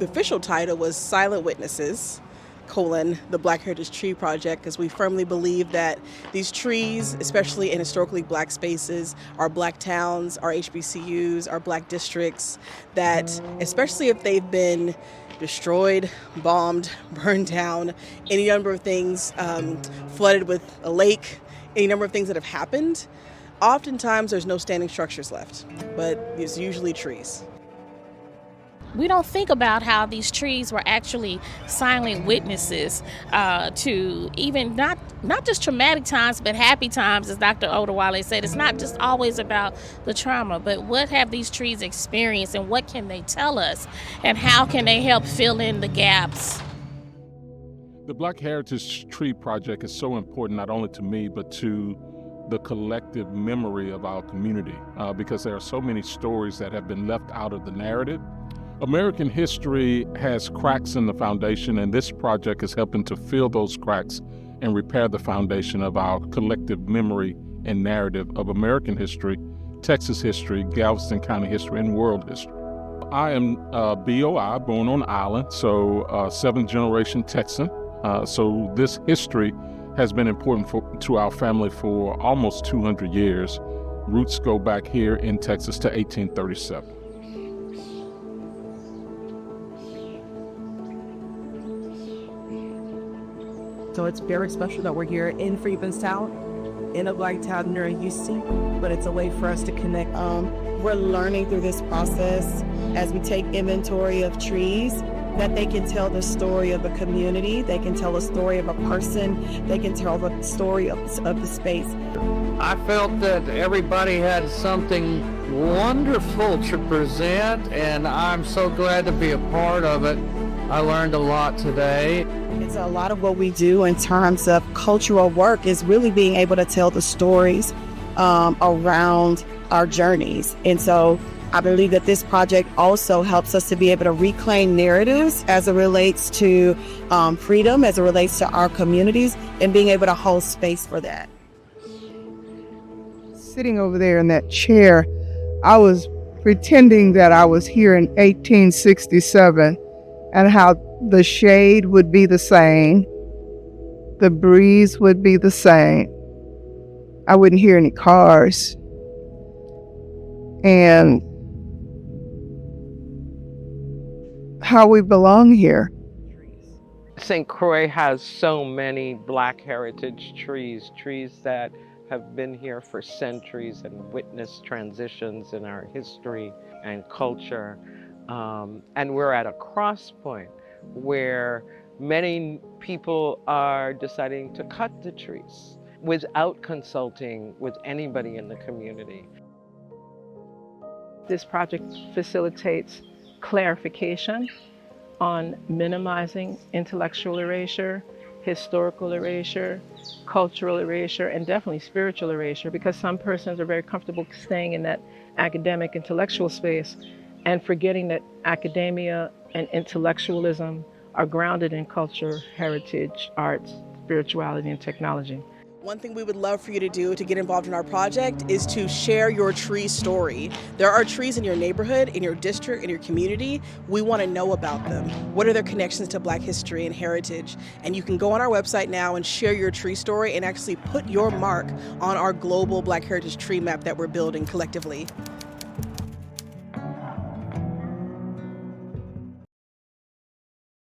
the official title was Silent Witnesses, the Black Heritage Tree Project, because we firmly believe that these trees, especially in historically black spaces, our black towns, our HBCUs, our black districts, that especially if they've been destroyed, bombed, burned down, any number of things, flooded with a lake, any number of things that have happened, oftentimes there's no standing structures left, but it's usually trees. We don't think about how these trees were actually silent witnesses to even not just traumatic times, but happy times, as Dr. Odewale said. It's not just always about the trauma, but what have these trees experienced and what can they tell us and how can they help fill in the gaps? The Black Heritage Tree Project is so important not only to me, but to the collective memory of our community, because there are so many stories that have been left out of the narrative. American history has cracks in the foundation, and this project is helping to fill those cracks and repair the foundation of our collective memory and narrative of American history, Texas history, Galveston County history, and world history. I am BOI, born on island, so seventh generation Texan. So this history has been important to our family for almost 200 years. Roots go back here in Texas to 1837. So it's very special that we're here in Freemanstown, in a black town near Houston, but it's a way for us to connect. We're learning through this process as we take inventory of trees that they can tell the story of a community, they can tell a story of a person, they can tell the story of the space. I felt that everybody had something wonderful to present, and I'm so glad to be a part of it. I learned a lot today. It's a lot of what we do in terms of cultural work is really being able to tell the stories around our journeys. And so I believe that this project also helps us to be able to reclaim narratives as it relates to freedom, as it relates to our communities, and being able to hold space for that. Sitting over there in that chair, I was pretending that I was here in 1867 and how the shade would be the same, the breeze would be the same. I wouldn't hear any cars. And how we belong here. St. Croix has so many Black heritage trees that have been here for centuries and witnessed transitions in our history and culture. And we're at a cross point where many people are deciding to cut the trees without consulting with anybody in the community. This project facilitates clarification on minimizing intellectual erasure, historical erasure, cultural erasure, and definitely spiritual erasure, because some persons are very comfortable staying in that academic intellectual space and forgetting that academia and intellectualism are grounded in culture, heritage, arts, spirituality, and technology. One thing we would love for you to do to get involved in our project is to share your tree story. There are trees in your neighborhood, in your district, in your community. We want to know about them. What are their connections to Black history and heritage? And you can go on our website now and share your tree story and actually put your mark on our global Black Heritage Tree Map that we're building collectively.